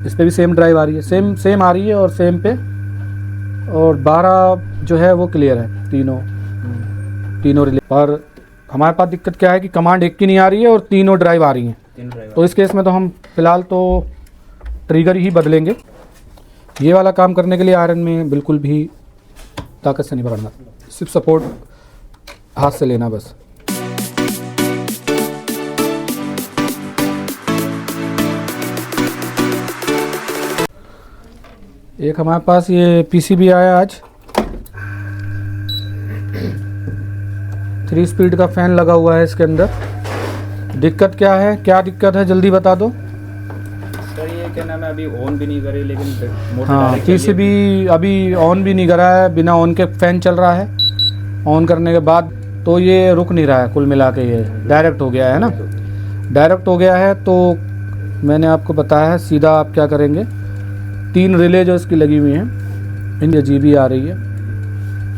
इस पे भी सेम ड्राइव आ रही है, सेम सेम आ रही है और सेम पे, और 12 जो है वो क्लियर है, तीनों रिले। पर हमारे पास दिक्कत क्या है कि कमांड एक की नहीं आ रही है और तीनों ड्राइव आ रही हैं। तो इस केस में तो हम फिलहाल तो ट्रिगर ही बदलेंगे। ये वाला काम करने के लिए आयरन में बिल्कुल भी ताकत से नहीं पकड़ना, सिर्फ सपोर्ट हाथ से लेना बस। एक हमारे पास ये पीसीबी आया आज, 3 स्पीड का फ़ैन लगा हुआ है इसके अंदर। दिक्कत क्या है, क्या दिक्कत है जल्दी बता दो सर। ये क्या नाम है, अभी ऑन भी नहीं करी, लेकिन मोटर हाँ, डायरेक्ट चल रही पीसीबी अभी ऑन भी नहीं करा है, बिना ऑन के फ़ैन चल रहा है। ऑन करने के बाद तो ये रुक नहीं रहा है, कुल मिला के ये डायरेक्ट हो गया है ना। डायरेक्ट हो गया है तो मैंने आपको बताया है, सीधा आप क्या करेंगे, 3 रिले जो इसकी लगी हुई हैं, इनकी जीबी आ रही है,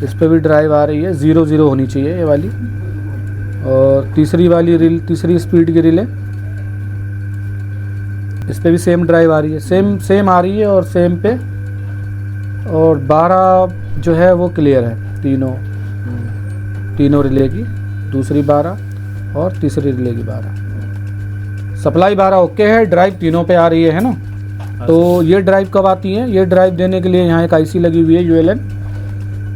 इस पर भी ड्राइव आ रही है, 0 होनी चाहिए ये वाली। और तीसरी वाली तीसरी स्पीड की रिले, इस पर भी सेम ड्राइव आ रही है, सेम आ रही है और सेम पे, और 12 जो है वो क्लियर है, तीनों रिले की, दूसरी 12 और तीसरी रिले की 12। सप्लाई 12 ओके है, ड्राइव तीनों पे आ रही है ना। तो ये ड्राइव कब आती है, ये ड्राइव देने के लिए यहाँ एक आईसी लगी हुई है यूएलएन,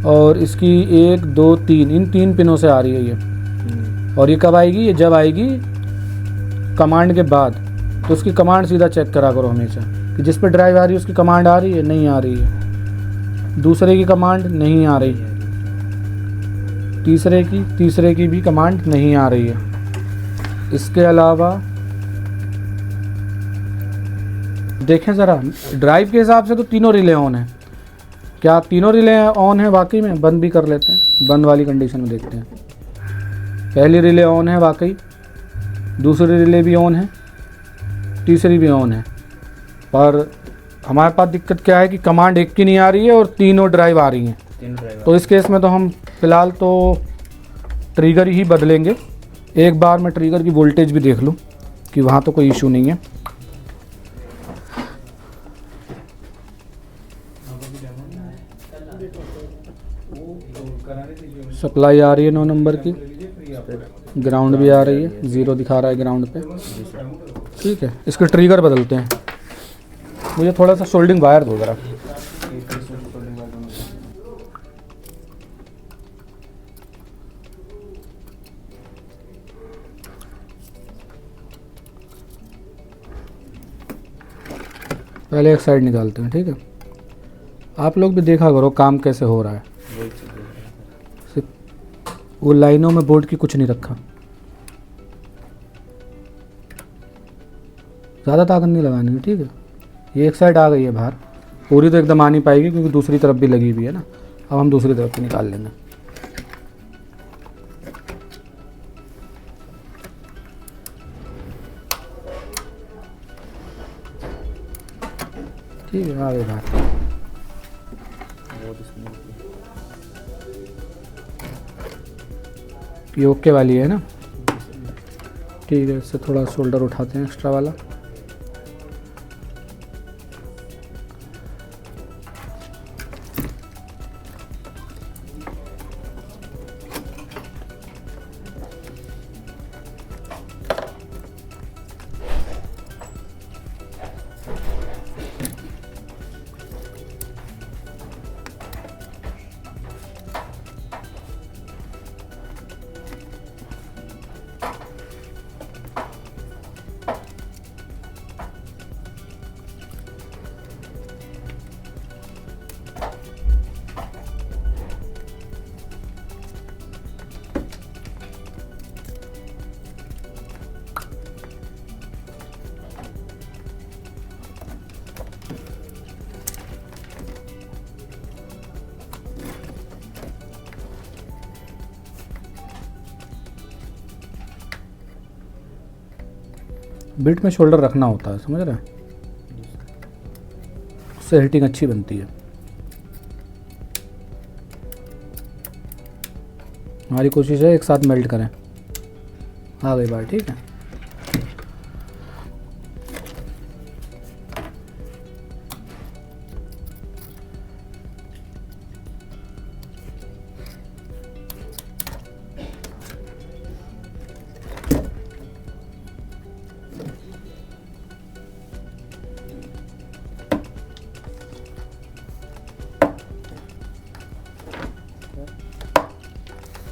और इसकी 1 2 3 इन 3 पिनों से आ रही है ये। और ये कब आएगी, ये जब आएगी कमांड के बाद। तो उसकी कमांड सीधा चेक करा करो हमेशा कि जिस पे ड्राइव आ रही है उसकी कमांड आ रही है, नहीं आ रही है, दूसरे की कमांड नहीं आ रही है, तीसरे की भी कमांड नहीं आ रही है। इसके अलावा देखें ज़रा, ड्राइव के हिसाब से तो तीनों रिले ऑन है। क्या तीनों रिले ऑन है वाकई में? बंद भी कर लेते हैं, बंद वाली कंडीशन में देखते हैं। पहली रिले ऑन है वाकई, दूसरी रिले भी ऑन है, तीसरी भी ऑन है। पर हमारे पास दिक्कत क्या है कि कमांड एक की नहीं आ रही है और तीनों ड्राइव आ रही हैं। तो इस केस में तो हम फिलहाल तो ट्रिगर ही बदलेंगे। एक बार मैं ट्रिगर की वोल्टेज भी देख लूँ कि वहाँ तो कोई इशू नहीं है। सप्लाई आ रही है 9 नंबर की, ग्राउंड भी आ रही है, 0 दिखा रहा है ग्राउंड पे। ठीक है, इसके ट्रिगर बदलते हैं। मुझे थोड़ा सा सोल्डिंग वायर दो ज़रा। पहले एक साइड निकालते हैं, ठीक है। आप लोग भी देखा करो काम कैसे हो रहा है। वो लाइनों में बोर्ड की कुछ नहीं रखा, ज़्यादा ताकत नहीं लगानी है, ठीक है। ये एक साइड आ गई है बाहर, पूरी तो एकदम आ नहीं पाएगी क्योंकि दूसरी तरफ भी लगी हुई है ना। अब हम दूसरी तरफ से निकाल लेंगे। ठीक है, आ गई बाहर। ये ओके वाली है ना, ठीक है। इससे थोड़ा शोल्डर उठाते हैं एक्स्ट्रा वाला। बिट में शोल्डर रखना होता है, समझ रहे हैं, उससे हिटिंग अच्छी बनती है। हमारी कोशिश है एक साथ मेल्ट करें। आ गई बात, ठीक है।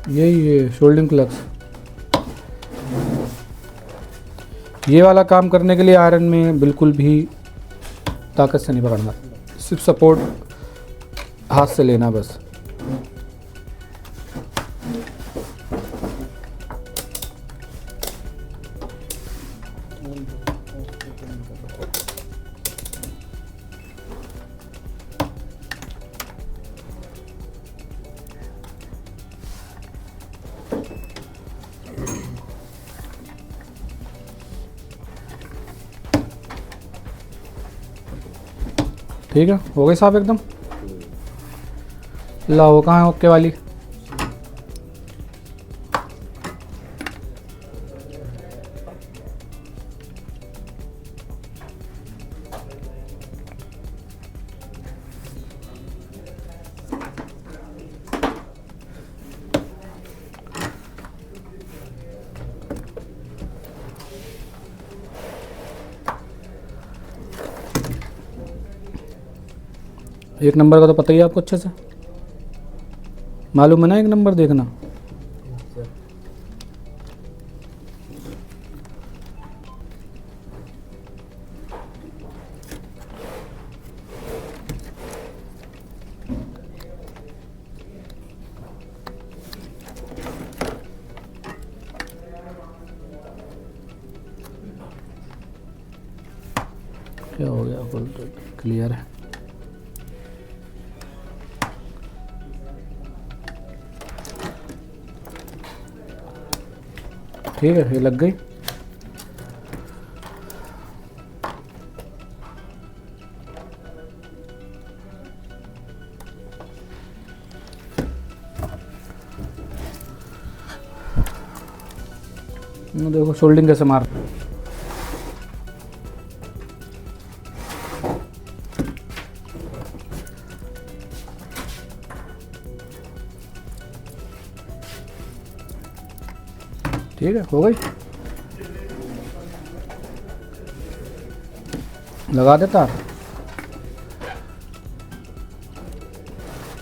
ये शोल्डिंग क्लच। ये वाला काम करने के लिए आयरन में बिल्कुल भी ताकत से नहीं पकड़ना, सिर्फ सपोर्ट हाथ से लेना बस। ठीक है, हो गई साफ एकदम। ला वो कहाँ है ओके वाली? एक नंबर का तो पता ही है आपको अच्छे से, मालूम है ना? एक नंबर देखना। क्या हो गया? फुल क्लियर है। ठीक है, ये लग गई। देखो शोल्डिंग कैसे मार। ठीक है, हो गई। लगा दे तार।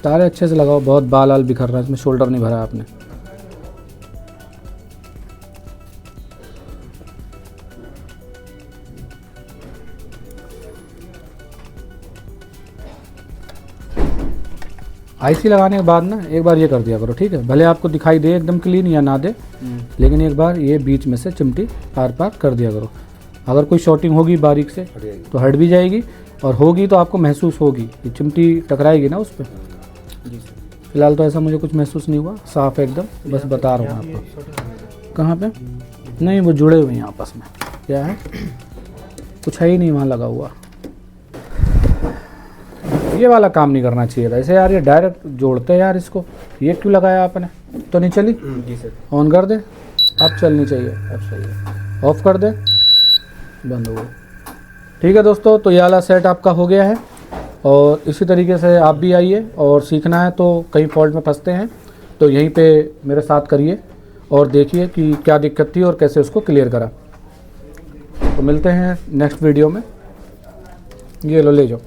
तारे अच्छे से लगाओ, बहुत बाल आल बिखर रहा है इसमें, शोल्डर नहीं भरा आपने। आईसी लगाने के बाद ना एक बार ये कर दिया करो, ठीक है? भले आपको दिखाई दे एकदम क्लीन या ना दे, लेकिन एक बार ये बीच में से चिमटी पार पार कर दिया करो। अगर कोई शॉर्टिंग होगी बारीक से तो हट भी जाएगी, और होगी तो आपको महसूस होगी, ये चिमटी टकराएगी ना उस पर। फिलहाल तो ऐसा मुझे कुछ महसूस नहीं हुआ, साफ है एकदम, बस बता रहा हूँ आपको। कहाँ पे? नहीं, वो जुड़े हुए हैं आपस में। क्या है? कुछ है ही नहीं वहाँ लगा हुआ। ये वाला काम नहीं करना चाहिए था ऐसे यार, ये डायरेक्ट जोड़ते हैं यार इसको। ये क्यों लगाया आपने? तो नहीं चली? जी सर। ऑन कर दे, अब चलनी चाहिए। अब सही है, ऑफ कर दे, बंद हो गई। ठीक है दोस्तों, तो ये वाला सेट आपका हो गया है, और इसी तरीके से आप भी आइए, और सीखना है तो कई फॉल्ट में फंसते हैं तो यहीं पे मेरे साथ करिए और देखिए कि क्या दिक्कत थी और कैसे उसको क्लियर करा। तो मिलते हैं नेक्स्ट वीडियो में। ये लो, ले जाओ।